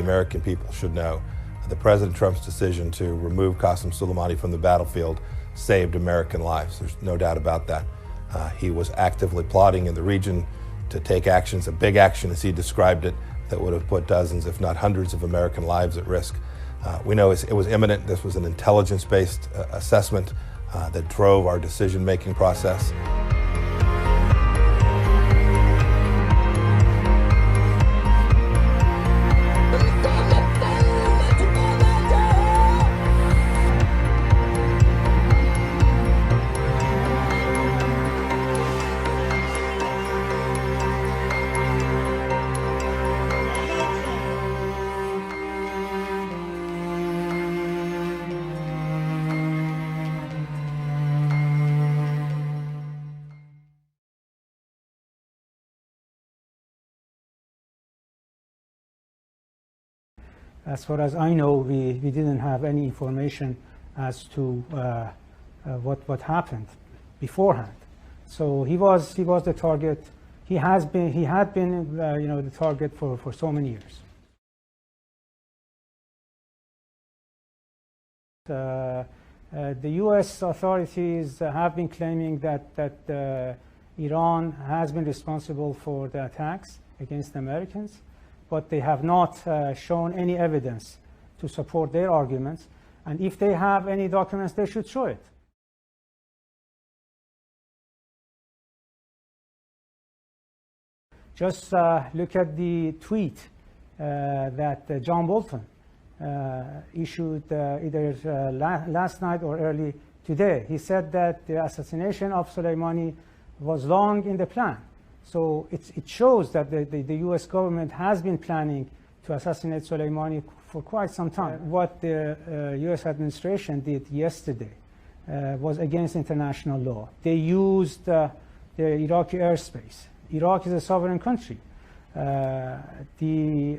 American people should know that President Trump's decision to remove Qassem Soleimani from the battlefield saved American lives. There's no doubt about that. He was actively plotting in the region to take actions, a big action as he described it, that would have put dozens, if not hundreds, of American lives at risk. We know it was imminent. This was an intelligence-based assessment that drove our decision-making process. As far as I know, we didn't have any information as to what happened beforehand. So he was the target. He had been the target for so many years. The U.S. authorities have been claiming that Iran has been responsible for the attacks against Americans, but they have not shown any evidence to support their arguments. And if they have any documents, they should show it. Just look at the tweet that John Bolton issued either last night or early today. He said that the assassination of Soleimani was long in the plan. So it shows that the U.S. government has been planning to assassinate Soleimani for quite some time. What the U.S. administration did yesterday was against international law. They used the Iraqi airspace. Iraq is a sovereign country. The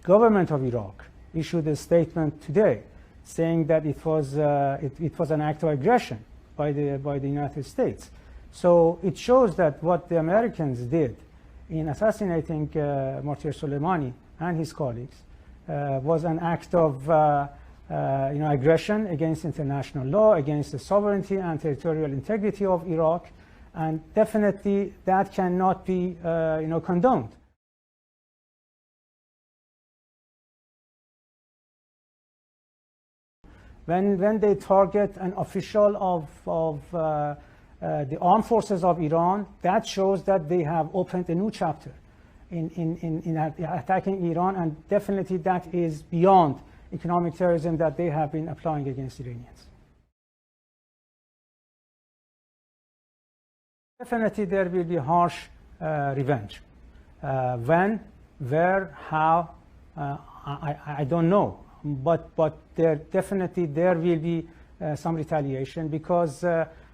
government of Iraq issued a statement today saying that it was an act of aggression by the United States. So it shows that what the Americans did in assassinating Martyr Soleimani and his colleagues was an act of aggression against international law, against the sovereignty and territorial integrity of Iraq, and definitely that cannot be condoned. When they target an official of the armed forces of Iran, that shows that they have opened a new chapter in attacking Iran, and definitely that is beyond economic terrorism that they have been applying against Iranians. Definitely there will be harsh revenge. When, where, how, I don't know, but there will be some retaliation, because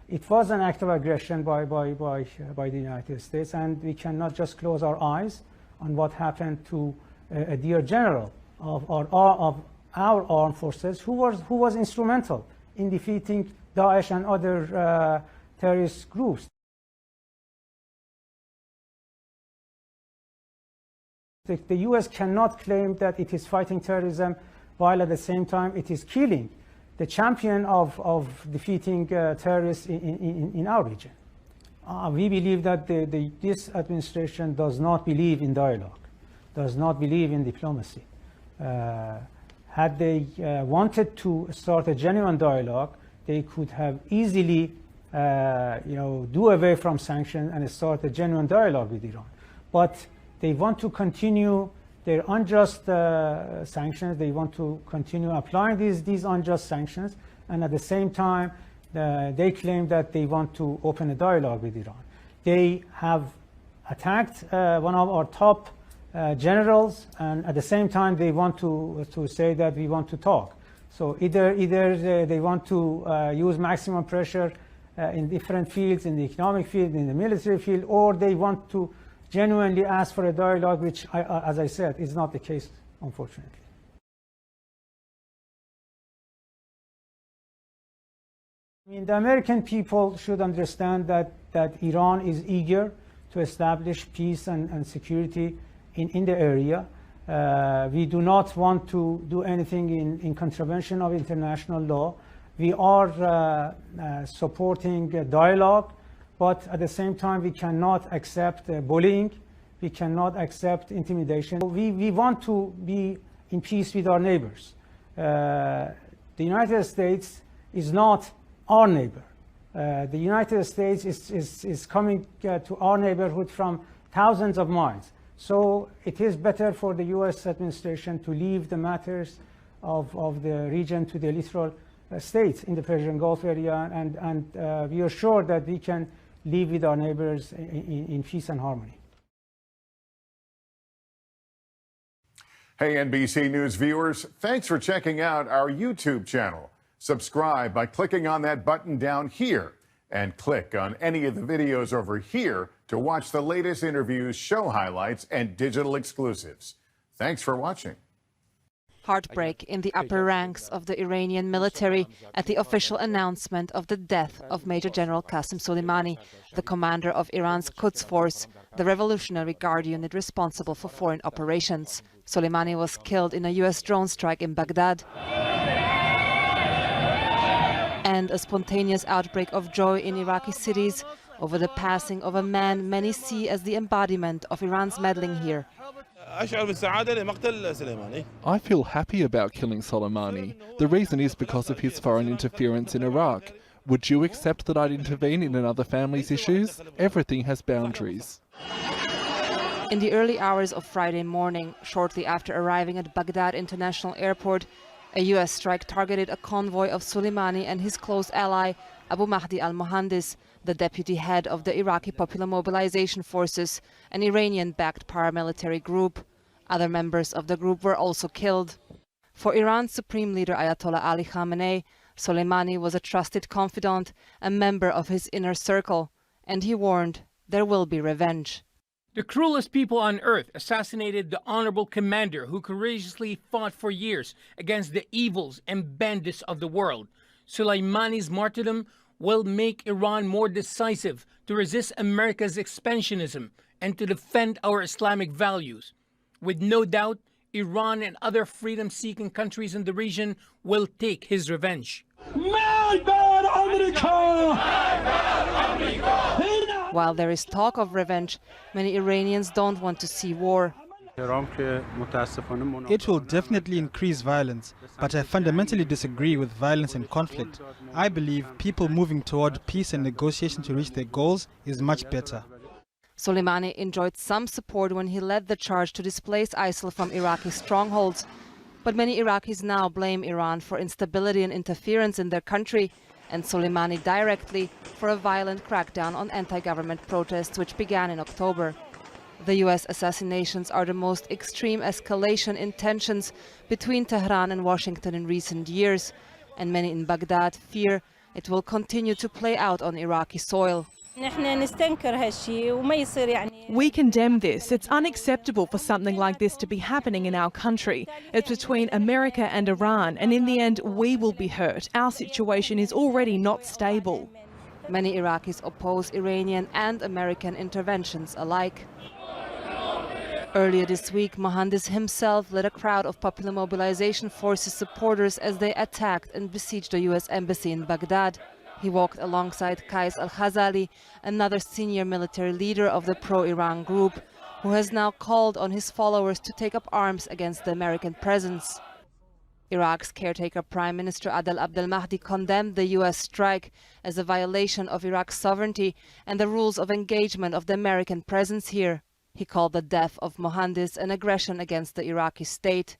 it was an act of aggression by the United States, and we cannot just close our eyes on what happened to a dear general of our armed forces who was instrumental in defeating Daesh and other terrorist groups. The U.S. cannot claim that it is fighting terrorism while at the same time it is killing the champion of defeating terrorists in our region. We believe that this administration does not believe in dialogue, does not believe in diplomacy. Had they wanted to start a genuine dialogue, they could have easily do away from sanctions and start a genuine dialogue with Iran. But they want to continue their unjust sanctions. They want to continue applying these unjust sanctions, and at the same time, they claim that they want to open a dialogue with Iran. They have attacked one of our top generals, and at the same time, they want to say that we want to talk. So either they want to use maximum pressure in different fields, in the economic field, in the military field, or they want to genuinely ask for a dialogue, which, as I said, is not the case, unfortunately. I mean, the American people should understand that Iran is eager to establish peace and security in the area. We do not want to do anything in contravention of international law. We are supporting dialogue, but at the same time, we cannot accept bullying. We cannot accept intimidation. We want to be in peace with our neighbors. The United States is not our neighbor. The United States is coming to our neighborhood from thousands of miles. So it is better for the US administration to leave the matters of the region to the littoral states in the Persian Gulf area, and we are sure that we can live with our neighbors in peace and harmony. Hey, NBC News viewers, thanks for checking out our YouTube channel. Subscribe by clicking on that button down here, and click on any of the videos over here to watch the latest interviews, show highlights, and digital exclusives. Thanks for watching. Heartbreak in the upper ranks of the Iranian military at the official announcement of the death of Major General Qassem Soleimani, the commander of Iran's Quds force, the Revolutionary Guard unit responsible for foreign operations. Soleimani was killed in a US drone strike in Baghdad. And a spontaneous outbreak of joy in Iraqi cities over the passing of a man many see as the embodiment of Iran's meddling here. I feel happy about killing Soleimani. The reason is because of his foreign interference in Iraq. Would you accept that I'd intervene in another family's issues? Everything has boundaries. In the early hours of Friday morning, shortly after arriving at Baghdad International Airport, a US strike targeted a convoy of Soleimani and his close ally, Abu Mahdi al-Mohandes, the deputy head of the Iraqi Popular Mobilization Forces, an Iranian-backed paramilitary group. Other members of the group were also killed. For Iran's supreme leader Ayatollah Ali Khamenei, Soleimani was a trusted confidant, a member of his inner circle, and he warned there will be revenge. The cruelest people on earth assassinated the honorable commander who courageously fought for years against the evils and bandits of the world. Soleimani's martyrdom will make Iran more decisive to resist America's expansionism and to defend our Islamic values. With no doubt, Iran and other freedom-seeking countries in the region will take his revenge. While there is talk of revenge, many Iranians don't want to see war. It will definitely increase violence, but I fundamentally disagree with violence and conflict. I believe people moving toward peace and negotiation to reach their goals is much better. Soleimani enjoyed some support when he led the charge to displace ISIL from Iraqi strongholds. But many Iraqis now blame Iran for instability and interference in their country, and Soleimani directly for a violent crackdown on anti-government protests which began in October. The US assassinations are the most extreme escalation in tensions between Tehran and Washington in recent years, and many in Baghdad fear it will continue to play out on Iraqi soil. We condemn this. It's unacceptable for something like this to be happening in our country. It's between America and Iran, and in the end, we will be hurt. Our situation is already not stable. Many Iraqis oppose Iranian and American interventions alike. Earlier this week, Mohandes himself led a crowd of Popular Mobilization Forces supporters as they attacked and besieged the US embassy in Baghdad. He walked alongside Qais al-Khazali, another senior military leader of the pro-Iran group, who has now called on his followers to take up arms against the American presence. Iraq's caretaker Prime Minister Adel Abdel Mahdi condemned the US strike as a violation of Iraq's sovereignty and the rules of engagement of the American presence here. He called the death of Mohandes an aggression against the Iraqi state.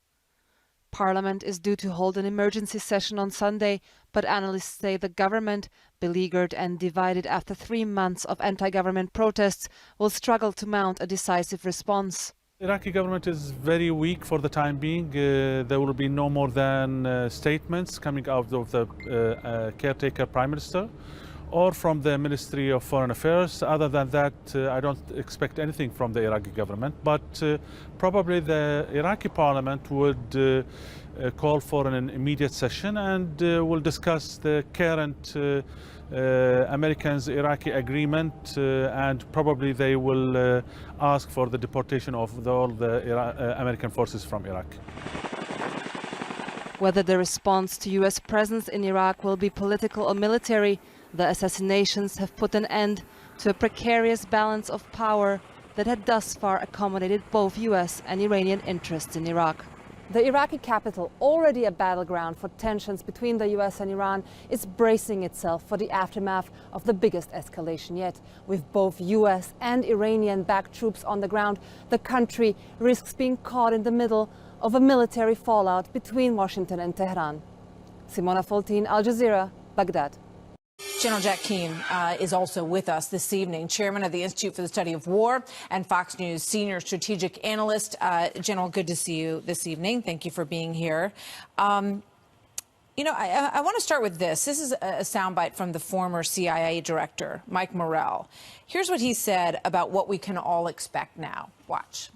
Parliament is due to hold an emergency session on Sunday, but analysts say the government, beleaguered and divided after 3 months of anti-government protests, will struggle to mount a decisive response. The Iraqi government is very weak for the time being. There will be no more than statements coming out of the caretaker prime minister or from the Ministry of Foreign Affairs. Other than that, I don't expect anything from the Iraqi government, but probably the Iraqi parliament would call for an immediate session and will discuss the current Americans-Iraqi agreement, and probably they will ask for the deportation of all the American forces from Iraq. Whether the response to U.S. presence in Iraq will be political or military, the assassinations have put an end to a precarious balance of power that had thus far accommodated both U.S. and Iranian interests in Iraq. The Iraqi capital, already a battleground for tensions between the U.S. and Iran, is bracing itself for the aftermath of the biggest escalation yet. With both U.S. and Iranian-backed troops on the ground, the country risks being caught in the middle of a military fallout between Washington and Tehran. Simona Foltin, Al Jazeera, Baghdad. General Jack Keane is also with us this evening, chairman of the Institute for the Study of War and Fox News senior strategic analyst. General, good to see you this evening. Thank you for being here. You know, I want to start with this. This is a soundbite from the former CIA director, Mike Morrell. Here's what he said about what we can all expect now. Watch.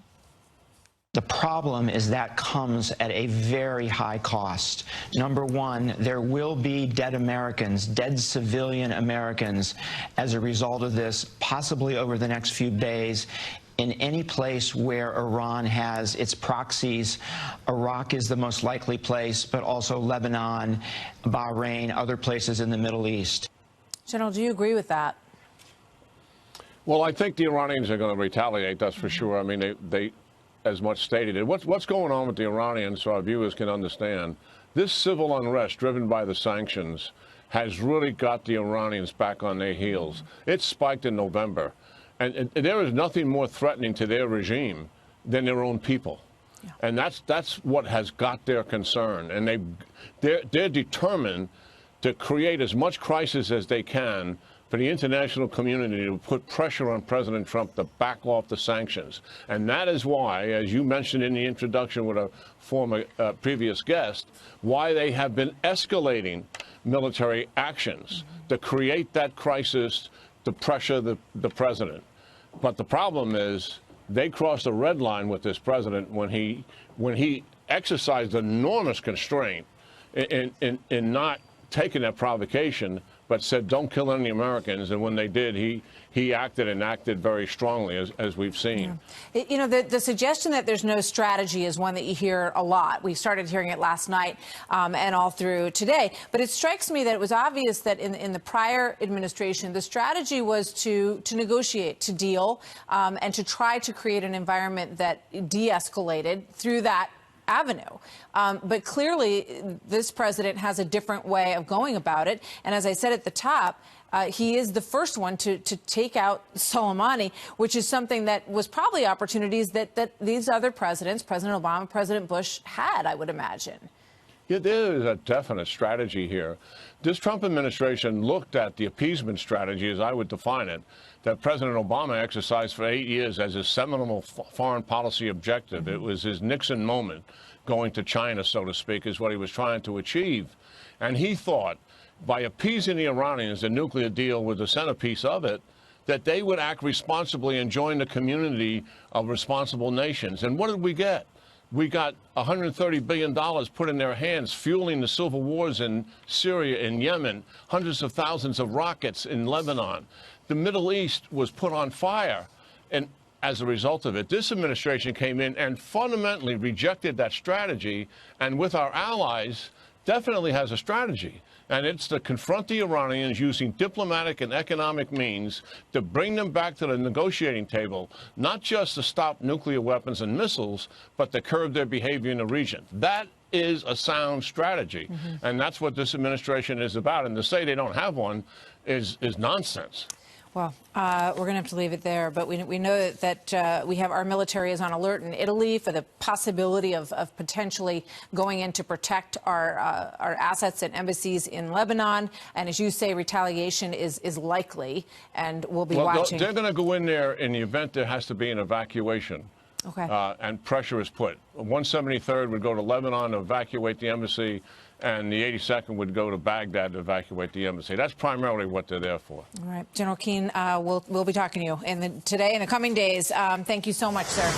The problem is that comes at a very high cost. Number one, there will be dead Americans, dead civilian Americans as a result of this, possibly over the next few days, in any place where Iran has its proxies. Iraq is the most likely place, but also Lebanon, Bahrain, other places in the Middle East. General, do you agree with that? Well, I think the Iranians are going to retaliate, that's for sure. I mean, they as much stated. What's going on with the Iranians, so our viewers can understand, this civil unrest driven by the sanctions has really got the Iranians back on their heels. It spiked in November, and there is nothing more threatening to their regime than their own people. Yeah. And that's what has got their concern, and they're determined to create as much crisis as they can for the international community to put pressure on President Trump to back off the sanctions. And that is why, as you mentioned in the introduction with a former previous guest, why they have been escalating military actions to create that crisis to pressure the president. But the problem is they crossed a red line with this president when he exercised enormous constraint in not taking that provocation, but said, don't kill any Americans. And when they did, he acted very strongly, as we've seen. Yeah. You know, the suggestion that there's no strategy is one that you hear a lot. We started hearing it last night and all through today. But it strikes me that it was obvious that in the prior administration, the strategy was to negotiate, to deal, and to try to create an environment that de-escalated through that avenue. But clearly, this president has a different way of going about it. And as I said at the top, he is the first one to take out Soleimani, which is something that was probably opportunities that these other presidents, President Obama, President Bush, had, I would imagine. Yeah, there is a definite strategy here. This Trump administration looked at the appeasement strategy, as I would define it, that President Obama exercised for 8 years as his seminal foreign policy objective. It was his Nixon moment, going to China, so to speak, is what he was trying to achieve. And he thought, by appeasing the Iranians, the nuclear deal was the centerpiece of it, that they would act responsibly and join the community of responsible nations. And what did we get? We got $130 billion put in their hands, fueling the civil wars in Syria and Yemen, hundreds of thousands of rockets in Lebanon. The Middle East was put on fire. And as a result of it, this administration came in and fundamentally rejected that strategy, and with our allies, definitely has a strategy. And it's to confront the Iranians using diplomatic and economic means to bring them back to the negotiating table, not just to stop nuclear weapons and missiles, but to curb their behavior in the region. That is a sound strategy. And that's what this administration is about. And to say they don't have one is nonsense. Well, we're going to have to leave it there, but we know that we have our military is on alert in Italy for the possibility of potentially going in to protect our assets and embassies in Lebanon. And as you say, retaliation is likely, and we'll be watching. They're going to go in there in the event there has to be an evacuation. Okay. And pressure is put. 173rd would go to Lebanon to evacuate the embassy, and the 82nd would go to Baghdad to evacuate the embassy. That's primarily what they're there for. All right. General Keane, we'll be talking to you today in the coming days. Thank you so much, sir.